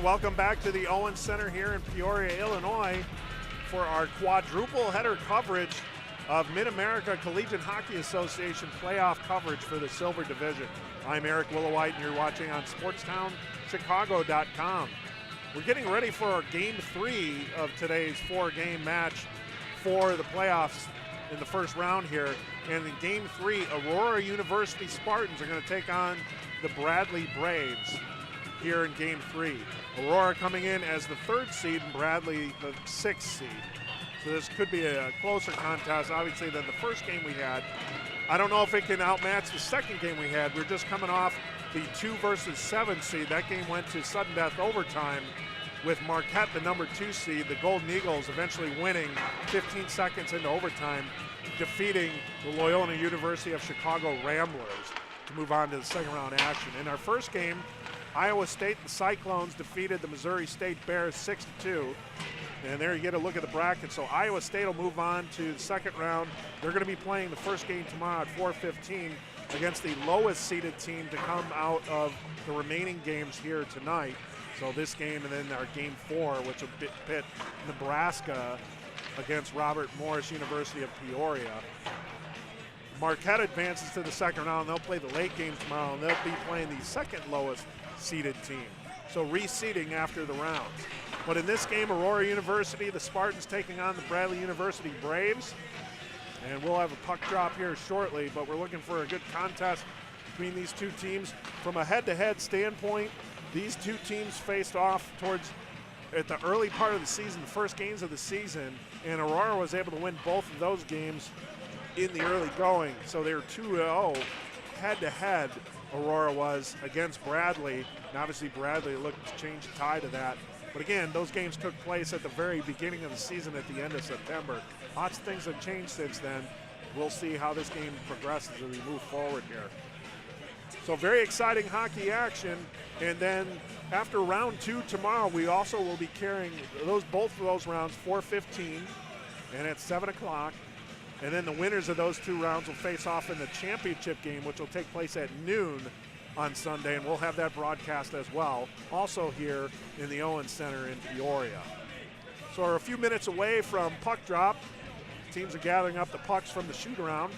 welcome back to the Owens Center here in Peoria, Illinois for our quadruple header coverage of Mid-America Collegiate Hockey Association playoff coverage for the Silver Division. I'm Eric Willowhite, and you're watching on SportstownChicago.com. We're getting ready for our Game 3 of today's 4-game match for the playoffs in the first round here. And in Game 3, Aurora University Spartans are going to take on the Bradley Braves here in Game 3. Aurora coming in as the 3rd seed and Bradley the 6th seed. So this could be a closer contest, obviously, than the first game we had. I don't know if it can outmatch the second game we had. We're just coming off the 2 versus 7 seed. That game went to sudden death overtime with Marquette, the number 2 seed, the Golden Eagles eventually winning 15 seconds into overtime, defeating the Loyola University of Chicago Ramblers to move on to the second round action. In our first game, Iowa State, the Cyclones, defeated the Missouri State Bears 6-2. And there you get a look at the bracket. So Iowa State will move on to the second round. They're going to be playing the first game tomorrow at 4:15 against the lowest seeded team to come out of the remaining games here tonight. So this game and then our Game 4, which will pit Nebraska against Robert Morris University of Peoria. Marquette advances to the second round. They'll play the late game tomorrow, and they'll be playing the second lowest seeded team. So reseeding after the rounds. But in this game, Aurora University, the Spartans taking on the Bradley University Braves. And we'll have a puck drop here shortly, but we're looking for a good contest between these two teams. From a head-to-head standpoint, these two teams faced off towards at the early part of the season, the first games of the season, and Aurora was able to win both of those games in the early going. So they're 2-0 head-to-head, Aurora was, against Bradley. And obviously Bradley looked to change the tide of that. But again, those games took place at the very beginning of the season at the end of September. Lots of things have changed since then. We'll see how this game progresses as we move forward here. So very exciting hockey action. And then after round 2 tomorrow, we also will be carrying both of those rounds 4:15 and at 7 o'clock. And then the winners of those 2 rounds will face off in the championship game, which will take place at noon on Sunday, and we'll have that broadcast as well, also here in the Owens Center in Peoria. So we're a few minutes away from puck drop. Teams are gathering up the pucks from the shoot-around.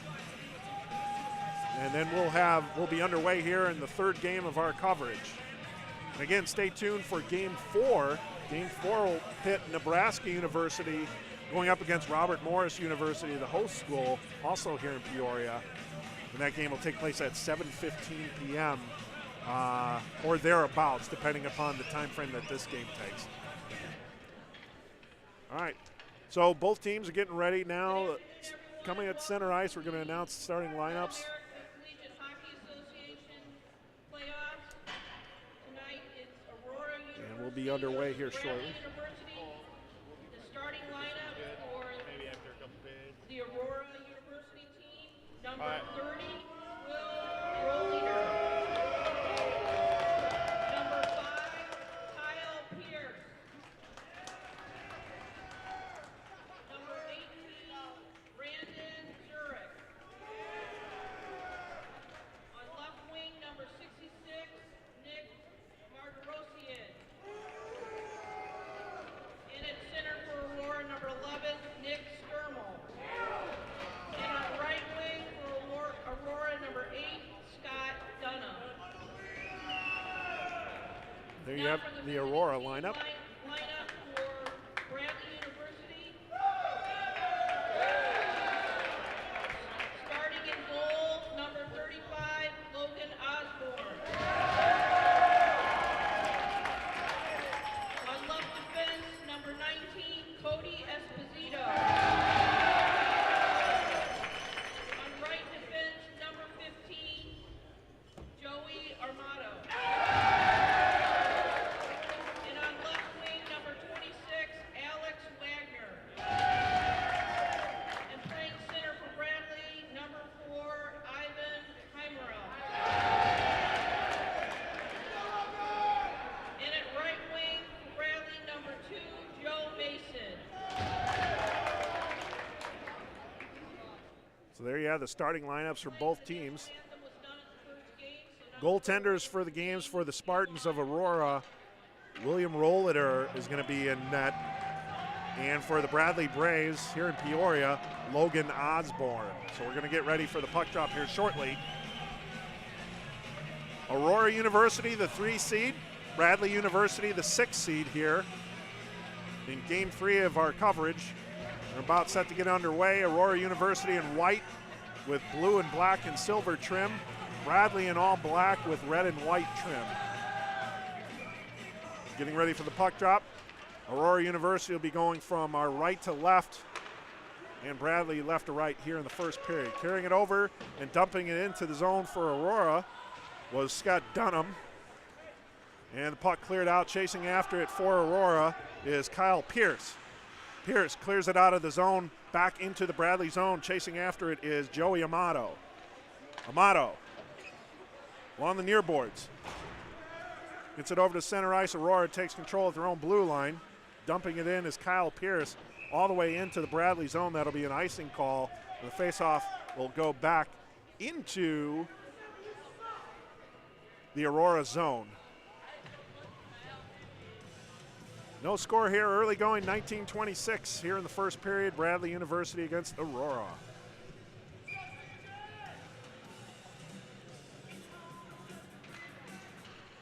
And then we'll be underway here in the 3rd game of our coverage. And again, stay tuned for Game 4. Game 4 will pit Nebraska University going up against Robert Morris University, the host school, also here in Peoria. And that game will take place at 7:15 p.m. Or thereabouts, depending upon the time frame that this game takes. All right, so both teams are getting ready now. Coming at center ice, we're going to announce the starting lineups. And we'll be underway here shortly. The starting lineup for the Aurora University team, number 30, Will Rolliner. Number 5, Kyle Pierce. Number 18, Brandon Zurich. On left wing, number 66, Nick Margarosian. And at center for Aurora, number 11, Nick Skirmal. And on right wing for Aurora, number 8, Scott Dunham. There you have the Aurora lineup. Lineup for Bradley University. Starting in goal, number 35, Logan Osborne. On left defense, number 19, Cody Esposito. On right defense, number 15, Joey Armato. And on left wing, number 26, Alex Wagner. And playing center for Bradley, number 4, Ivan Heimerel. And at right wing for Bradley, number 2, Joe Mason. So there you have the starting lineups for both teams. Goaltenders for the games for the Spartans of Aurora William Rolliter is going to be in net. And for the Bradley Braves here in Peoria, Logan Osborne. So we're going to get ready for the puck drop here shortly. Aurora University, the 3 seed. Bradley University, the 6 seed here in game 3 of our coverage. We're about set to get underway. Aurora University in white with blue and black and silver trim. Bradley in all black with red and white trim. Getting ready for the puck drop. Aurora University will be going from our right to left, and Bradley left to right here in the first period. Carrying it over and dumping it into the zone for Aurora was Scott Dunham. And the puck cleared out. Chasing after it for Aurora is Kyle Pierce. Pierce clears it out of the zone, back into the Bradley zone. Chasing after it is Joey Amato. Amato along the near boards. Gets it over to center ice. Aurora takes control of their own blue line. Dumping it in is Kyle Pierce all the way into the Bradley zone. That'll be an icing call. The faceoff will go back into the Aurora zone. No score here, early going, 19-26 here in the first period. Bradley University against Aurora.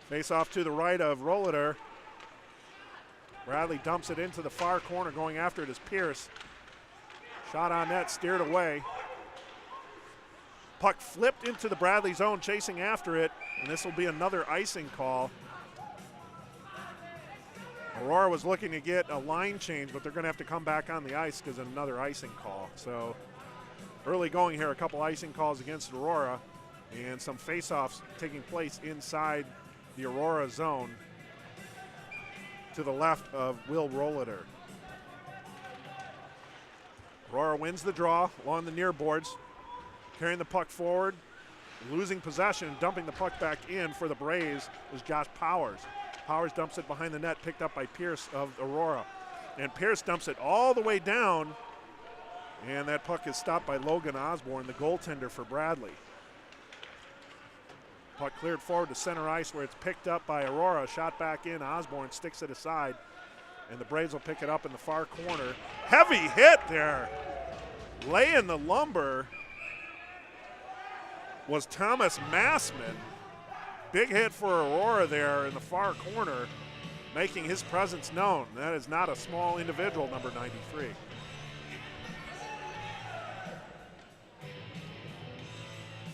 Face off to the right of Rolliter. Bradley dumps it into the far corner. Going after it is Pierce. Shot on net, steered away. Puck flipped into the Bradley zone, chasing after it, and this will be another icing call. Aurora was looking to get a line change, but they're going to have to come back on the ice because of another icing call. So early going here, a couple icing calls against Aurora, and some face-offs taking place inside the Aurora zone to the left of Will Rolliter. Aurora wins the draw along the near boards, carrying the puck forward, losing possession, dumping the puck back in for the Braves is Josh Powers. Powers dumps it behind the net, picked up by Pierce of Aurora. And Pierce dumps it all the way down, and that puck is stopped by Logan Osborne, the goaltender for Bradley. Puck cleared forward to center ice where it's picked up by Aurora. Shot back in, Osborne sticks it aside, and the Braves will pick it up in the far corner. Heavy hit there. Laying the lumber was Thomas Massman. Big hit for Aurora there in the far corner, making his presence known. That is not a small individual, number 93.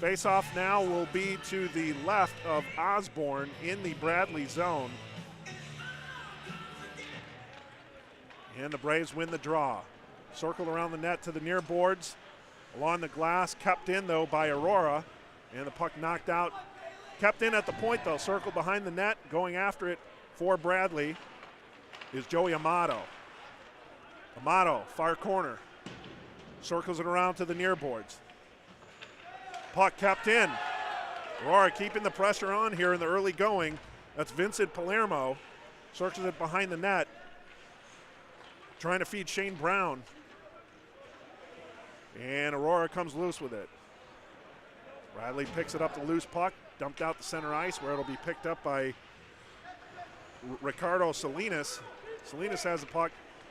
Face-off now will be to the left of Osborne in the Bradley zone. And the Braves win the draw. Circled around the net to the near boards. Along the glass, kept in though by Aurora. And the puck knocked out. Kept in at the point though, circled behind the net. Going after it for Bradley is Joey Amato. Amato, far corner. Circles it around to the near boards. Puck kept in. Aurora keeping the pressure on here in the early going. That's Vincent Palermo. Circles it behind the net. Trying to feed Shane Brown. And Aurora comes loose with it. Bradley picks it up, the loose puck. Dumped out the center ice where it'll be picked up by Ricardo Salinas. Salinas has the puck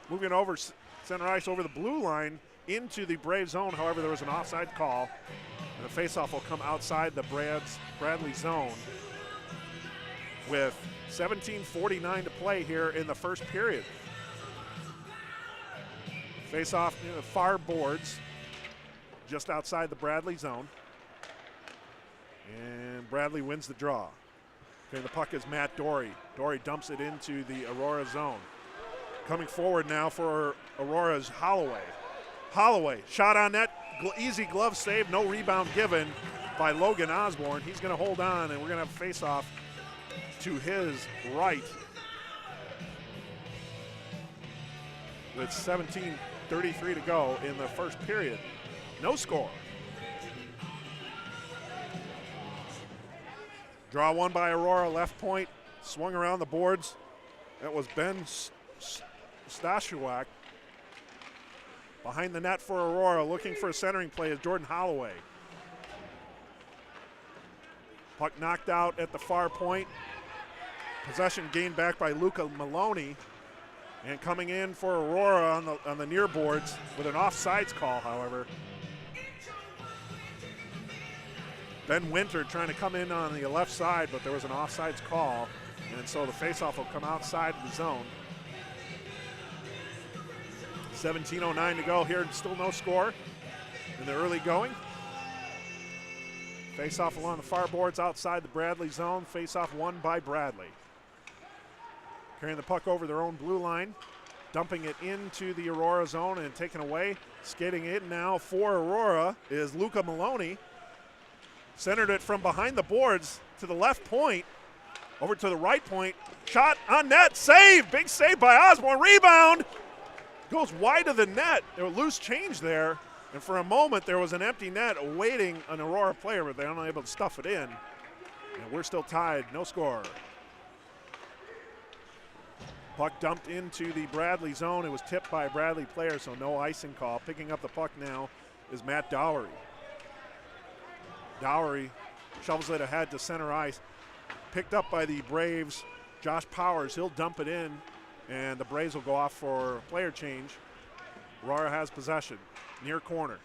moving over center ice over the blue line into the Brave zone. However, there was an offside call. And the faceoff will come outside the Bradley zone with 17:49 to play here in the first period. Faceoff in the far boards just outside the Bradley zone. And Bradley wins the draw. Okay, the puck is Matt Dory. Dory dumps it into the Aurora zone. Coming forward now for Aurora's Holloway. Holloway, shot on net, easy glove save, no rebound given by Logan Osborne. He's going to hold on, and we're going to have a face-off to his right with 17:33 to go in the first period. No score. Draw one by Aurora, left point, swung around the boards. That was Ben Stashewak. Behind the net for Aurora, looking for a centering play is Jordan Holloway. Puck knocked out at the far point. Possession gained back by Luca Maloney. And coming in for Aurora on the near boards with an offsides call, however. Ben Winter trying to come in on the left side, but there was an offsides call. And so the faceoff will come outside the zone. 17:09 to go here, still no score in the early going. Faceoff along the far boards outside the Bradley zone. Faceoff won by Bradley. Carrying the puck over their own blue line, dumping it into the Aurora zone and taken away. Skating in now for Aurora is Luca Maloney. Centered it from behind the boards to the left point, over to the right point. Shot on net, save, big save by Osborne. Rebound, goes wide of the net. There was loose change there, and for a moment there was an empty net awaiting an Aurora player, but they're unable to stuff it in. And we're still tied, no score. Puck dumped into the Bradley zone. It was tipped by a Bradley player, so no icing call. Picking up the puck now is Matt Dowery. Dowery shovels it ahead to center ice. Picked up by the Braves, Josh Powers. He'll dump it in, and the Braves will go off for a player change. Aurora has possession, near corner.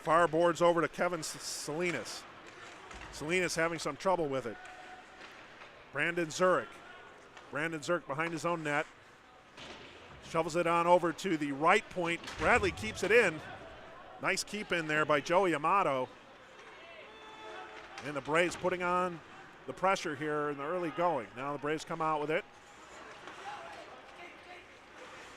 Far boards over to Kevin Salinas. Salinas having some trouble with it. Brandon Zurich. Brandon Zurich behind his own net. Shovels it on over to the right point. Bradley keeps it in. Nice keep in there by Joey Amato. And the Braves putting on the pressure here in the early going. Now the Braves come out with it.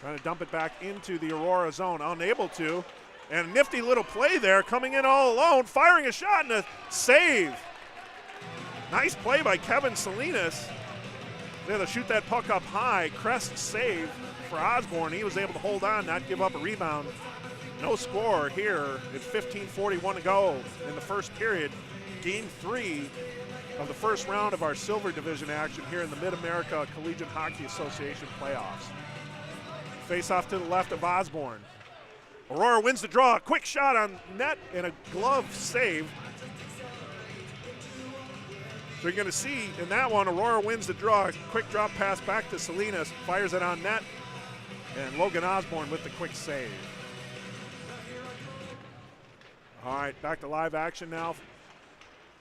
Trying to dump it back into the Aurora zone. Unable to. And a nifty little play there, coming in all alone, firing a shot and a save. Nice play by Kevin Salinas. They're to shoot that puck up high. Crest save for Osborne. He was able to hold on, not give up a rebound. No score here. It's 15:41 to go in the first period. Game 3 of the first round of our Silver Division action here in the Mid-America Collegiate Hockey Association playoffs. Face off to the left of Osborne. Aurora wins the draw. Quick shot on net and a glove save. So you're going to see in that one, Aurora wins the draw. Quick drop pass back to Salinas, fires it on net, and Logan Osborne with the quick save. All right, back to live action now.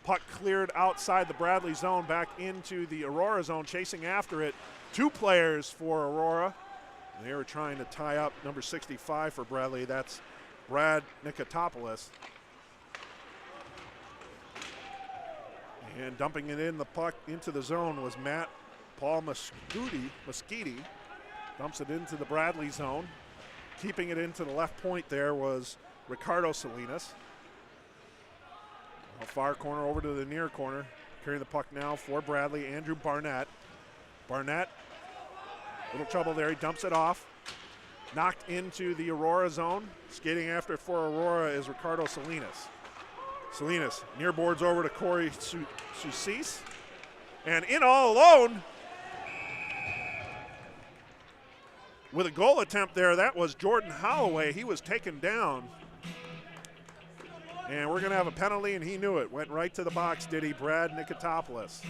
Puck cleared outside the Bradley zone, back into the Aurora zone, chasing after it. 2 players for Aurora. They were trying to tie up number 65 for Bradley. That's Brad Nikotopoulos. And dumping it in the puck into the zone was Paul Moschetti. Dumps it into the Bradley zone. Keeping it into the left point there was Ricardo Salinas. Far corner over to the near corner. Carrying the puck now for Bradley, Andrew Barnett. Barnett, little trouble there, he dumps it off. Knocked into the Aurora zone. Skating after it for Aurora is Ricardo Salinas. Salinas near boards over to Corey Sucis. And in all alone with a goal attempt there, that was Jordan Holloway. He was taken down. And we're going to have a penalty, and he knew it. Went right to the box, did he? Brad Nikotopoulos.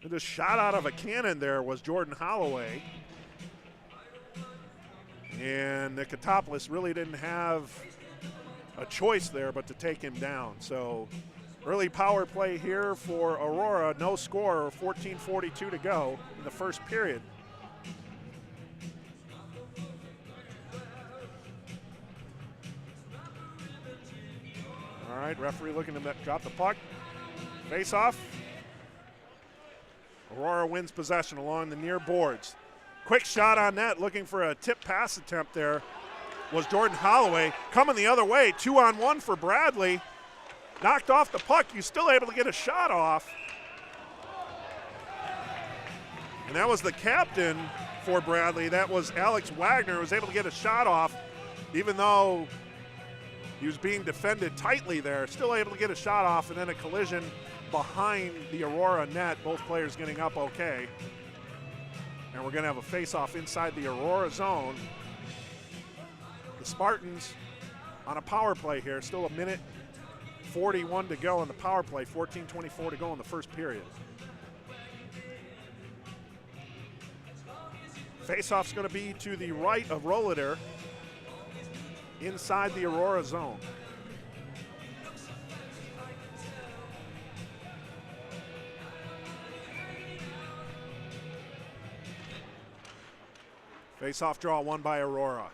And just shot out of a cannon there was Jordan Holloway. And Nikotopoulos really didn't have a choice there but to take him down. So early power play here for Aurora. No score, 14:42 to go in the first period. All right, referee looking to drop the puck. Face off. Aurora wins possession along the near boards. Quick shot on net, looking for a tip pass attempt there was Jordan Holloway. Coming the other way, 2-on-1 for Bradley. Knocked off the puck, he's still able to get a shot off. And that was the captain for Bradley. That was Alex Wagner, who was able to get a shot off, even though he was being defended tightly there. Still able to get a shot off, and then a collision behind the Aurora net. Both players getting up okay. And we're going to have a face-off inside the Aurora zone. The Spartans on a power play here. Still a minute 11:41 to go in the power play, 14:24 to go in the first period. Faceoff's going to be to the right of Rollader, inside the Aurora zone. Face-off draw won by Aurora.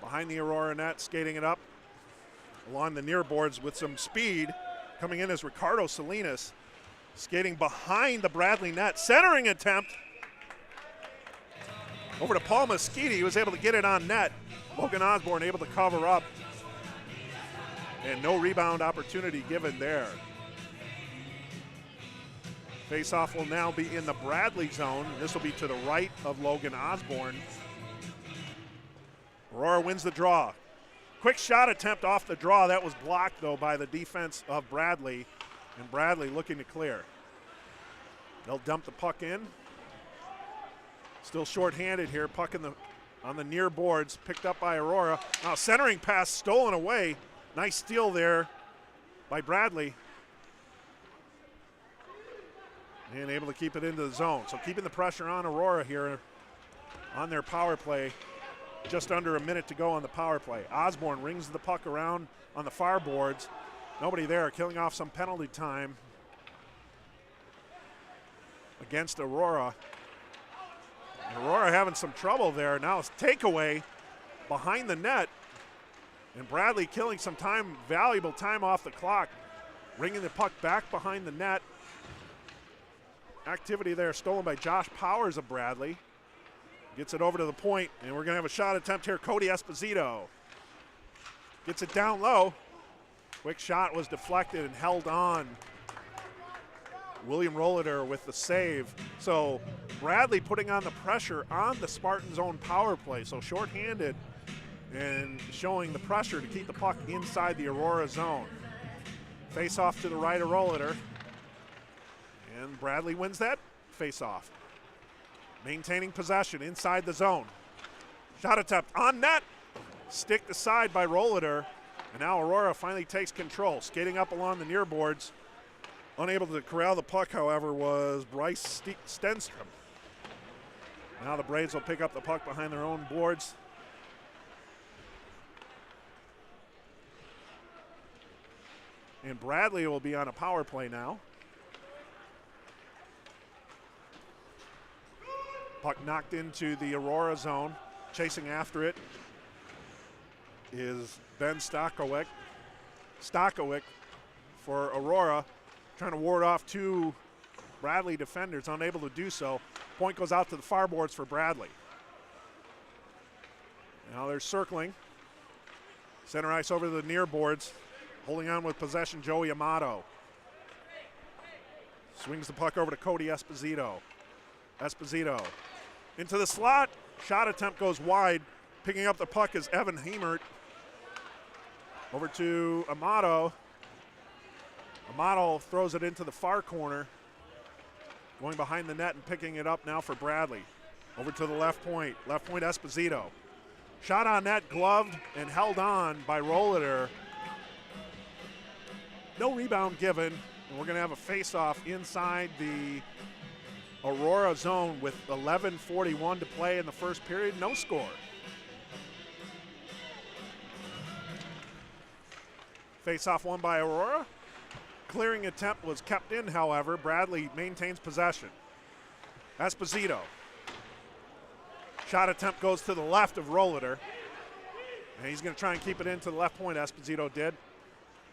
Behind the Aurora net, skating it up along the near boards with some speed. Coming in as Ricardo Salinas, skating behind the Bradley net. Centering attempt. Over to Paul Mesquite. He was able to get it on net. Logan Osborne able to cover up. And no rebound opportunity given there. Face-off will now be in the Bradley zone. This will be to the right of Logan Osborne. Aurora wins the draw. Quick shot attempt off the draw. That was blocked, though, by the defense of Bradley. And Bradley looking to clear. They'll dump the puck in. Still short-handed here. Puck on the near boards. Picked up by Aurora. Now centering pass stolen away. Nice steal there by Bradley. And able to keep it into the zone. So keeping the pressure on Aurora here on their power play. Just under a minute to go on the power play. Osborne rings the puck around on the far boards. Nobody there, killing off some penalty time against Aurora. And Aurora having some trouble there. Now it's takeaway behind the net. And Bradley killing some time, valuable time off the clock. Ringing the puck back behind the net. Activity there stolen by Josh Powers of Bradley. Gets it over to the point, and we're going to have a shot attempt here. Cody Esposito gets it down low. Quick shot was deflected and held on. William Rollader with the save. So Bradley putting on the pressure on the Spartans' own power play. So shorthanded and showing the pressure to keep the puck inside the Aurora zone. Face off to the right of Rollader. And Bradley wins that face-off. Maintaining possession inside the zone. Shot attempt on net. Sticked aside by Rollader. And now Aurora finally takes control. Skating up along the near boards. Unable to corral the puck, however, was Bryce Stenstrom. Now the Braves will pick up the puck behind their own boards. And Bradley will be on a power play now. Puck knocked into the Aurora zone. Chasing after it is Ben Stokowick. Stokowick for Aurora, trying to ward off two Bradley defenders, unable to do so. Point goes out to the far boards for Bradley. Now they're circling. Center ice over to the near boards. Holding on with possession, Joey Amato. Swings the puck over to Cody Esposito. Esposito into the slot. Shot attempt goes wide. Picking up the puck is Evan Heimert. Over to Amato. Amato throws it into the far corner. Going behind the net and picking it up now for Bradley. Over to the left point. Left point Esposito. Shot on net, gloved and held on by Rollader. No rebound given. And we're going to have a face-off inside the Aurora zone with 11:41 to play in the first period. No score. Face-off won by Aurora. Clearing attempt was kept in, however. Bradley maintains possession. Esposito. Shot attempt goes to the left of Rollader. And he's going to try and keep it into the left point, Esposito did.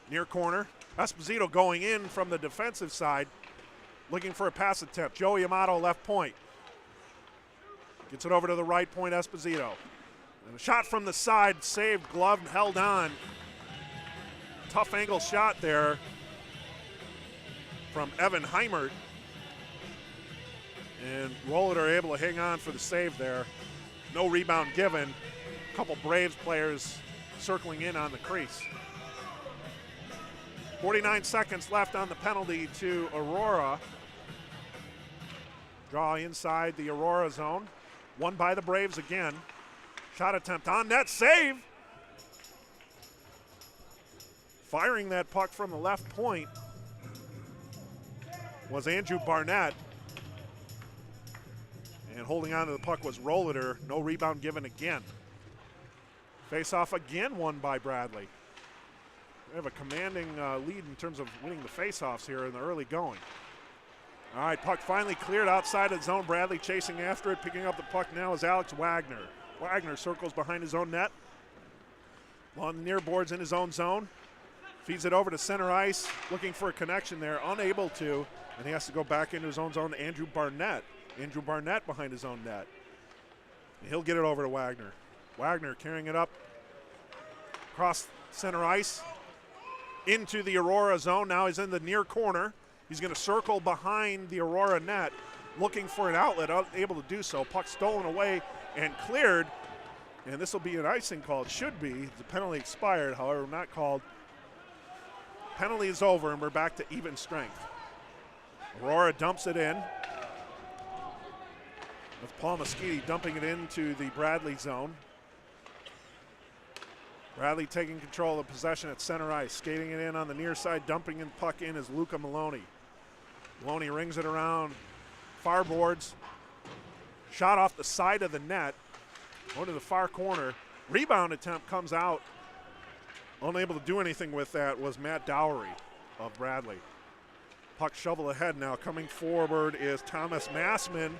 Near corner. Esposito going in from the defensive side. Looking for a pass attempt. Joey Amato left point. Gets it over to the right point, Esposito. And a shot from the side, saved, gloved, and held on. Tough angle shot there from Evan Heimert. And Rollader able to hang on for the save there. No rebound given. A couple Braves players circling in on the crease. 49 seconds left on the penalty to Aurora. Draw inside the Aurora zone. Won by the Braves again. Shot attempt on net, save. Firing that puck from the left point was Andrew Barnett. And holding on to the puck was Rolliter. No rebound given again. Face-off again won by Bradley. They have a commanding lead in terms of winning the face-offs here in the early going. All right, puck finally cleared outside of the zone. Bradley chasing after it. Picking up the puck now is Alex Wagner. Wagner circles behind his own net. On the near boards in his own zone. Feeds it over to center ice. Looking for a connection there. Unable to. And he has to go back into his own zone to Andrew Barnett. Andrew Barnett behind his own net. And he'll get it over to Wagner. Wagner carrying it up across center ice into the Aurora zone. Now he's in the near corner. He's going to circle behind the Aurora net, looking for an outlet, unable to do so. Puck stolen away and cleared. And this will be an icing call. It should be. The penalty expired, however, not called. Penalty is over, and we're back to even strength. Aurora dumps it in. With Paul Moschetti dumping it into the Bradley zone. Bradley taking control of possession at center ice. Skating it in on the near side, dumping the puck in is Luca Maloney. Maloney rings it around far boards. Shot off the side of the net. Going to the far corner. Rebound attempt comes out. Unable to do anything with that was Matt Dowry of Bradley. Puck shovel ahead now. Coming forward is Thomas Massman.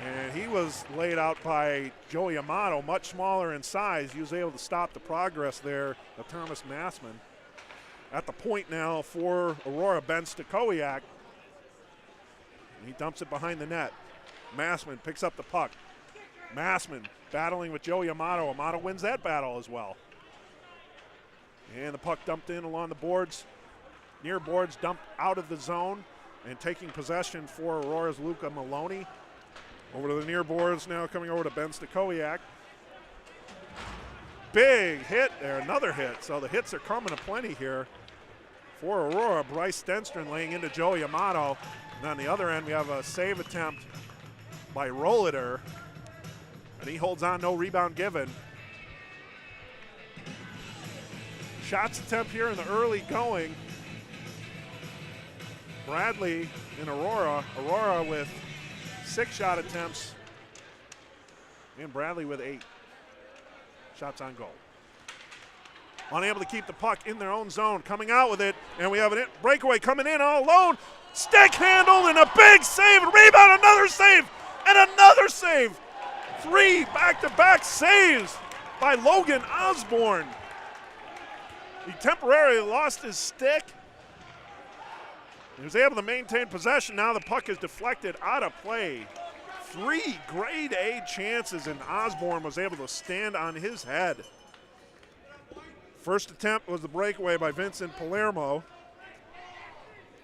And he was laid out by Joey Amato, much smaller in size. He was able to stop the progress there of Thomas Massman. At the point now for Aurora, Ben Stakowiak. He dumps it behind the net. Massman picks up the puck. Massman battling with Joey Amato. Amato wins that battle as well. And the puck dumped in along the boards. Near boards dumped out of the zone. And taking possession for Aurora's Luca Maloney. Over to the near boards now, coming over to Ben Stakowiak. Big hit there, another hit. So the hits are coming aplenty here for Aurora. Bryce Stenstrom laying into Joey Amato. And on the other end, we have a save attempt by Rolliter. And he holds on, no rebound given. Shots attempt here in the early going. Bradley and Aurora. Aurora with 6 shot attempts, and Bradley with 8 shots on goal. Unable to keep the puck in their own zone, coming out with it, and we have a breakaway coming in all alone. Stick handle and a big save, rebound, another save, and another save. 3 back-to-back saves by Logan Osborne. He temporarily lost his stick. He was able to maintain possession. Now the puck is deflected out of play. 3 grade A chances, and Osborne was able to stand on his head. First attempt was the breakaway by Vincent Palermo.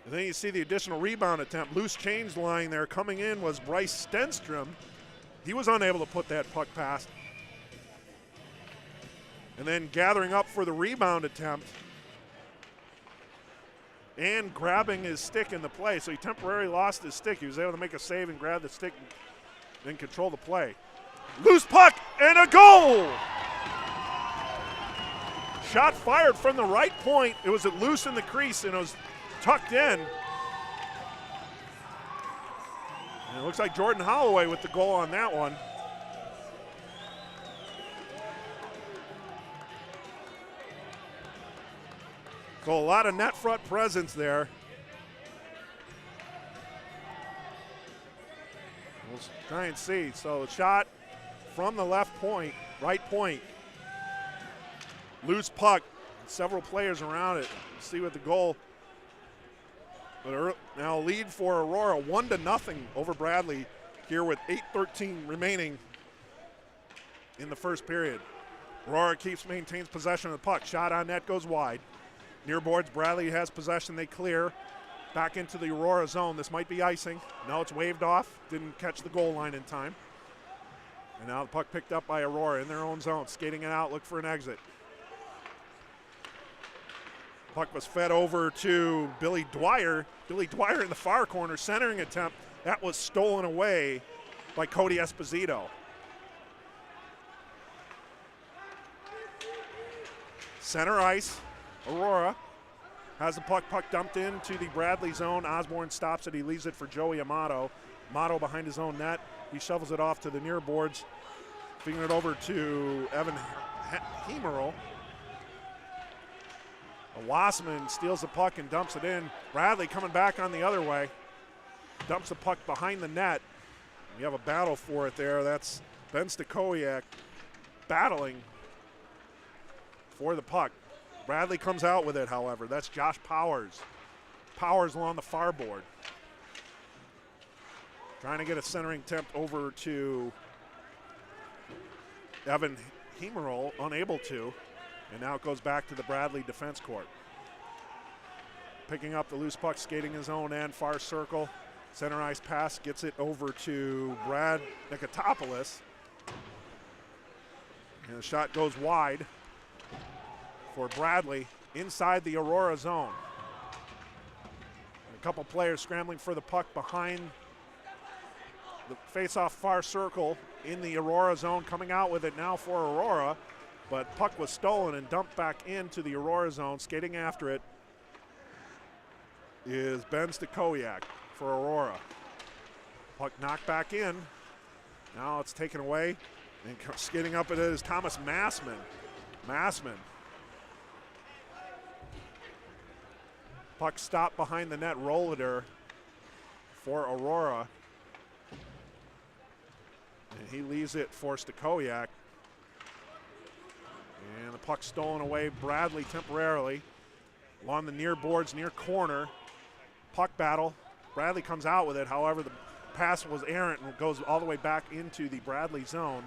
And then you see the additional rebound attempt. Loose change line there. Coming in was Bryce Stenstrom. He was unable to put that puck past. And then gathering up for the rebound attempt and grabbing his stick in the play. So he temporarily lost his stick. He was able to make a save and grab the stick and then control the play. Loose puck and a goal! Shot fired from the right point. It was loose in the crease and it was tucked in. And it looks like Jordan Holloway with the goal on that one. So a lot of net front presence there. We'll try and see. So a shot from the left point, right point. Loose puck, several players around it. Let's see what the goal. But now lead for Aurora, 1-0 over Bradley here with 8:13 remaining in the first period. Aurora maintains possession of the puck. Shot on net goes wide. Near boards, Bradley has possession, they clear. Back into the Aurora zone. This might be icing. No, it's waved off. Didn't catch the goal line in time. And now the puck picked up by Aurora in their own zone. Skating it out, look for an exit. Puck was fed over to Billy Dwyer. Billy Dwyer in the far corner, centering attempt. That was stolen away by Cody Esposito. Center ice, Aurora has the puck dumped into the Bradley zone. Osborne stops it, he leaves it for Joey Amato. Amato behind his own net, he shovels it off to the near boards, fingering it over to Evan Hemerl. Wassman steals the puck and dumps it in. Bradley coming back on the other way. Dumps the puck behind the net. We have a battle for it there. That's Ben Stakowiak battling for the puck. Bradley comes out with it, however. That's Josh Powers. Powers along the far board. Trying to get a centering attempt over to Evan Hemerl, unable to. And now it goes back to the Bradley defense court. Picking up the loose puck, skating his own end, far circle. Center ice pass, gets it over to Brad Nikotopoulos. And the shot goes wide for Bradley inside the Aurora zone. A couple players scrambling for the puck behind the face-off far circle in the Aurora zone. Coming out with it now for Aurora. But puck was stolen and dumped back into the Aurora zone. Skating after it is Ben Stakowiak for Aurora. Puck knocked back in. Now it's taken away. And skating up it is Thomas Massman. Puck stopped behind the net. Rollader for Aurora. And he leaves it for Stakowiak. And the puck stolen away. Bradley temporarily along the near boards, near corner. Puck battle. Bradley comes out with it. However, the pass was errant and goes all the way back into the Bradley zone.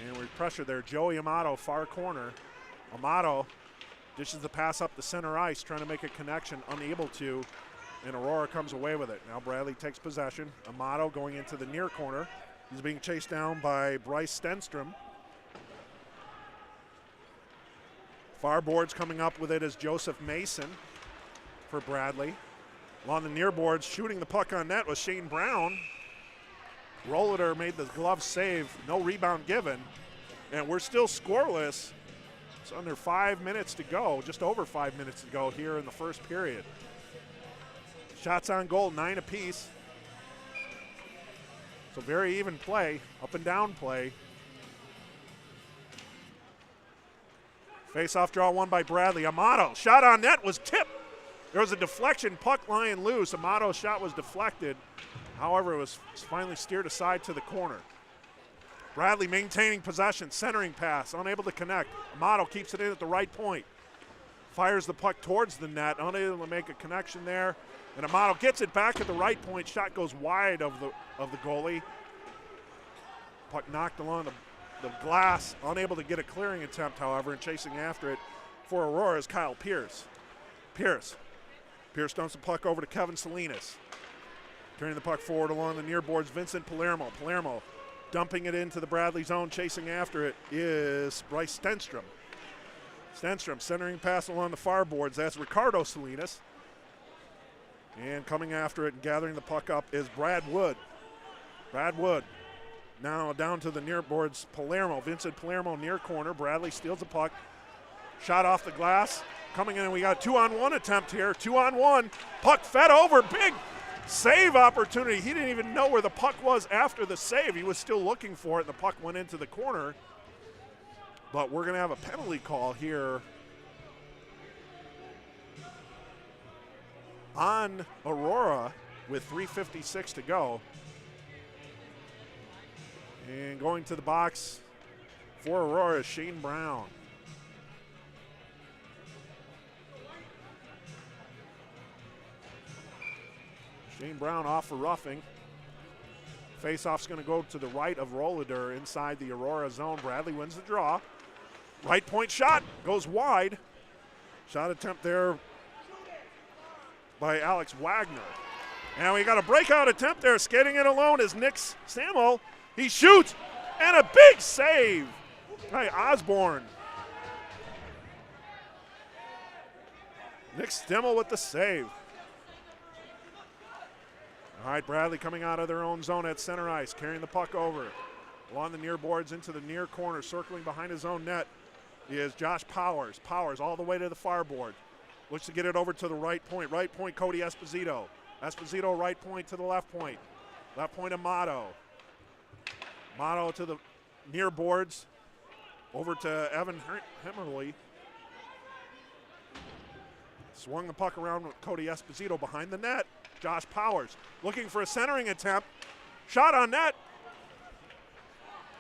And we're pressured there. Joey Amato, far corner. Amato dishes the pass up the center ice, trying to make a connection, unable to. And Aurora comes away with it. Now Bradley takes possession. Amato going into the near corner. He's being chased down by Bryce Stenstrom. Far boards coming up with it is Joseph Mason for Bradley. Along the near boards, shooting the puck on net was Shane Brown. Rollader made the glove save, no rebound given. And we're still scoreless. It's under 5 minutes to go, just over 5 minutes to go here in the first period. Shots on goal, 9 apiece. So very even play, up and down play. Face-off draw won by Bradley. Amato, shot on net was tipped. There was a deflection, puck lying loose. Amato's shot was deflected. However, it was finally steered aside to the corner. Bradley maintaining possession, centering pass, unable to connect. Amato keeps it in at the right point. Fires the puck towards the net, unable to make a connection there. And Amato gets it back at the right point. Shot goes wide of the goalie. Puck knocked along the glass, unable to get a clearing attempt, however, and chasing after it for Aurora is Kyle Pierce. Pierce dumps the puck over to Kevin Salinas. Turning the puck forward along the near boards, Vincent Palermo. Palermo dumping it into the Bradley zone, chasing after it is Bryce Stenstrom. Stenstrom centering pass along the far boards, that's Ricardo Salinas. And coming after it and gathering the puck up is Brad Wood. Brad Wood now down to the near boards, Palermo. Vincent Palermo near corner. Bradley steals the puck. Shot off the glass. Coming in, we got a 2-on-1 attempt here. 2-on-1. Puck fed over. Big save opportunity. He didn't even know where the puck was after the save. He was still looking for it. The puck went into the corner. But we're going to have a penalty call here on Aurora with 3:56 to go. And going to the box for Aurora is Shane Brown. Shane Brown off for roughing. Faceoff's going to go to the right of Rollader inside the Aurora zone. Bradley wins the draw. Right point shot goes wide. Shot attempt there by Alex Wagner. And we got a breakout attempt there. Skating it alone is Nick Stammel. He shoots, and a big save by Osborne. Nick Stammel with the save. All right, Bradley coming out of their own zone at center ice, carrying the puck over. Along the near boards into the near corner, circling behind his own net. is Josh Powers. Powers all the way to the far board. Looks to get it over to the right point. Right point, Cody Esposito. Esposito right point to the left point. Left point, Amato. Amato to the near boards. Over to Evan Hemmerly. Swung the puck around with Cody Esposito behind the net. Josh Powers looking for a centering attempt. Shot on net.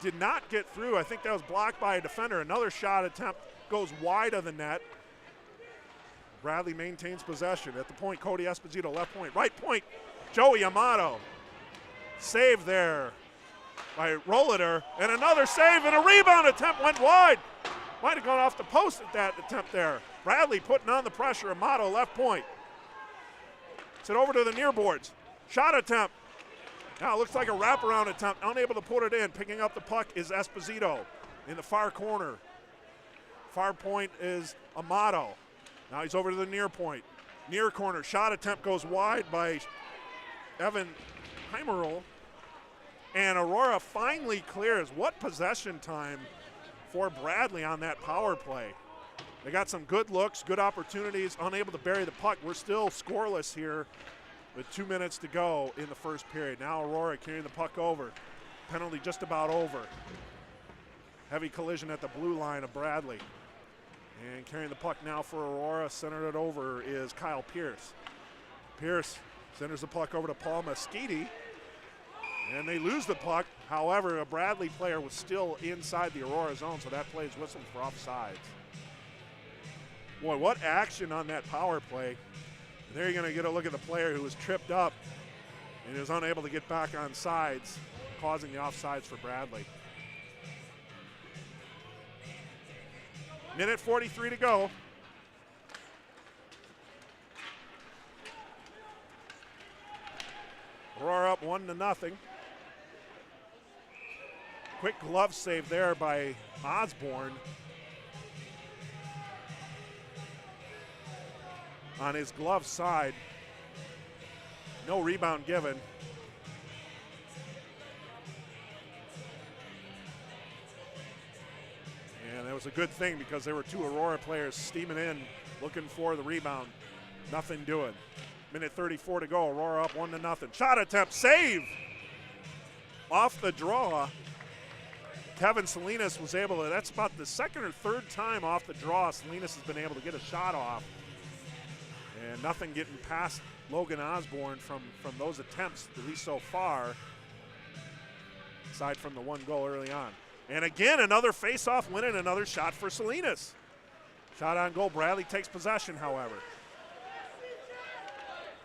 Did not get through. I think that was blocked by a defender. Another shot attempt goes wide of the net. Bradley maintains possession. At the point, Cody Esposito, left point. Right point, Joey Amato. Save there by Rolliter. And another save and a rebound attempt went wide. Might have gone off the post at that attempt there. Bradley putting on the pressure. Amato, left point. Sit over to the near boards. Shot attempt. Now it looks like a wraparound attempt. Unable to put it in. Picking up the puck is Esposito in the far corner. Far point is Amato. Now he's over to the near point. Near corner. Shot attempt goes wide by Evan Heimerl. And Aurora finally clears. What possession time for Bradley on that power play. They got some good looks, good opportunities, unable to bury the puck. We're still scoreless here with 2 minutes to go in the first period. Now Aurora carrying the puck over. Penalty just about over. Heavy collision at the blue line of Bradley. And carrying the puck now for Aurora, centered it over, is Kyle Pierce. Pierce centers the puck over to Paul Moschetti. And they lose the puck. However, a Bradley player was still inside the Aurora zone, so that play is whistled for offsides. Boy, what action on that power play. There you're going to get a look at the player who was tripped up and is unable to get back on sides, causing the offsides for Bradley. Minute 43 to go. Aurora up 1-0. Quick glove save there by Osborne. On his glove side. No rebound given. And that was a good thing because there were two Aurora players steaming in, looking for the rebound. Nothing doing. Minute 34 to go. Aurora up 1-0. Shot attempt, save! Off the draw. Kevin Salinas was able to, that's about the second or third time off the draw Salinas has been able to get a shot off. And nothing getting past Logan Osborne from those attempts, at least so far, aside from the one goal early on. And again, another face-off win and another shot for Salinas. Shot on goal. Bradley takes possession, however.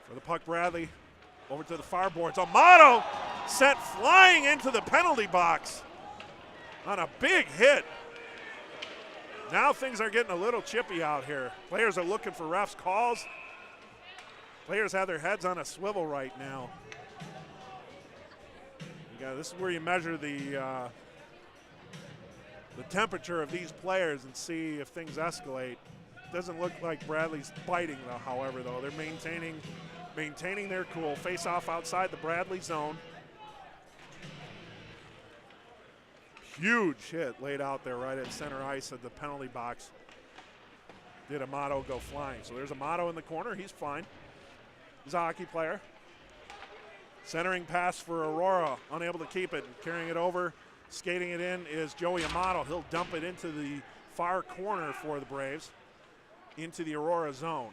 For the puck, Bradley over to the far boards. Amato sent flying into the penalty box on a big hit. Now things are getting a little chippy out here. Players are looking for refs' calls. Players have their heads on a swivel right now. This is where you measure the temperature of these players and see if things escalate. Doesn't look like Bradley's biting, though. However, they're maintaining their cool. Face off outside the Bradley zone. Huge hit laid out there right at center ice of the penalty box. Did Amato go flying? So there's Amato in the corner. He's fine. He's a hockey player. Centering pass for Aurora, unable to keep it, carrying it over, skating it in is Joey Amato. He'll dump it into the far corner for the Braves, into the Aurora zone.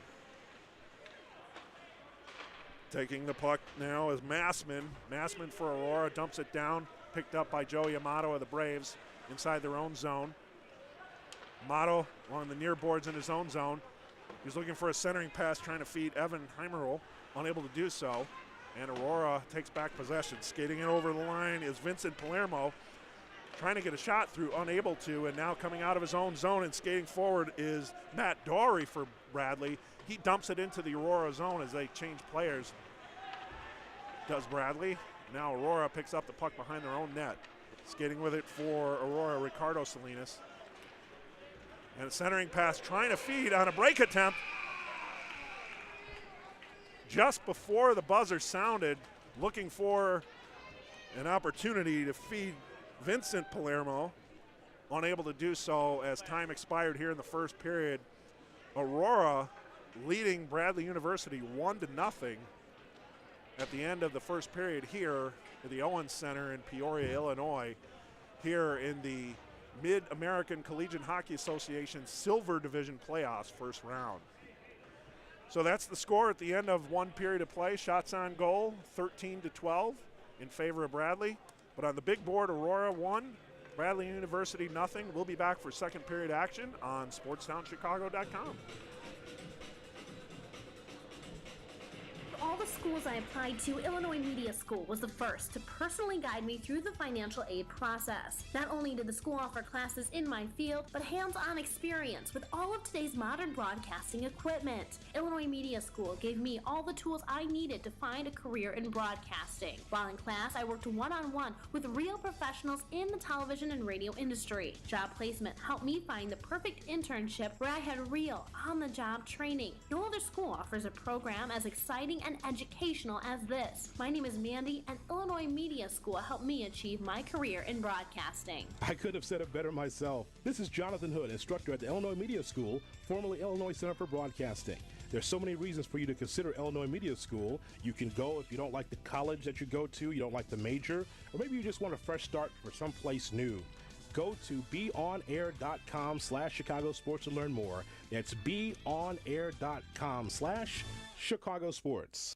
Taking the puck now is Massman. Massman for Aurora, dumps it down, picked up by Joey Amato of the Braves inside their own zone. Amato along the near boards in his own zone. He's looking for a centering pass, trying to feed Evan Heimerl, unable to do so. And Aurora takes back possession. Skating it over the line is Vincent Palermo, trying to get a shot through, unable to, and now coming out of his own zone and skating forward is Matt Dory for Bradley. He dumps it into the Aurora zone as they change players. Does Bradley. Now Aurora picks up the puck behind their own net. Skating with it for Aurora, Ricardo Salinas. And a centering pass trying to feed on a break attempt. Just before the buzzer sounded, looking for an opportunity to feed Vincent Palermo unable to do so as time expired here in the first period. Aurora leading Bradley University 1-0 at the end of the first period here at the Owens Center in Peoria, Illinois, here in the Mid-American Collegiate Hockey Association Silver Division Playoffs first round. So that's the score at the end of one period of play. Shots on goal, 13-12 in favor of Bradley. But on the big board, Aurora 1, Bradley University nothing. We'll be back for second period action on SportsTownChicago.com. All the schools I applied to, Illinois Media School was the first to personally guide me through the financial aid process. Not only did the school offer classes in my field, but hands-on experience with all of today's modern broadcasting equipment. Illinois Media School gave me all the tools I needed to find a career in broadcasting. While in class, I worked one-on-one with real professionals in the television and radio industry. Job placement helped me find the perfect internship where I had real, on-the-job training. No other school offers a program as exciting and educational as this. My name is Mandy, and Illinois Media School helped me achieve my career in broadcasting. I could have said it better myself. This is Jonathan Hood, instructor at the Illinois Media School, formerly Illinois Center for Broadcasting. There's so many reasons for you to consider Illinois Media School. You can go if you don't like the college that you go to, you don't like the major, or maybe you just want a fresh start for someplace new. Go to beonair.com/Chicago Sports to learn more. That's beonair.com/Chicago Sports.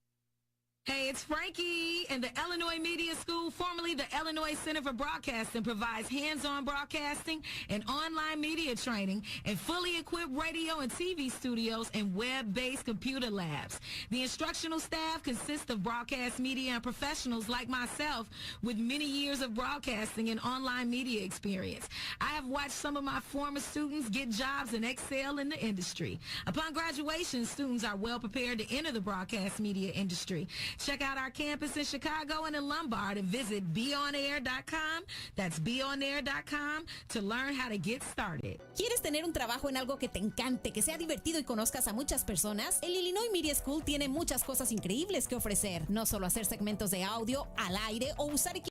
Hey, it's Frankie, and the Illinois Media School, formerly the Illinois Center for Broadcasting, provides hands-on broadcasting and online media training and fully equipped radio and TV studios and web-based computer labs. The instructional staff consists of broadcast media and professionals like myself with many years of broadcasting and online media experience. I have watched some of my former students get jobs and excel in the industry. Upon graduation, students are well prepared to enter the broadcast media industry. Check out our campus in Chicago and in Lombard and visit beonair.com. That's beonair.com to learn how to get started. ¿Quieres tener un trabajo en algo que te encante, que sea divertido y conozcas a muchas personas? El Illinois Media School tiene muchas cosas increíbles que ofrecer. No solo hacer segmentos de audio al aire o usar equipos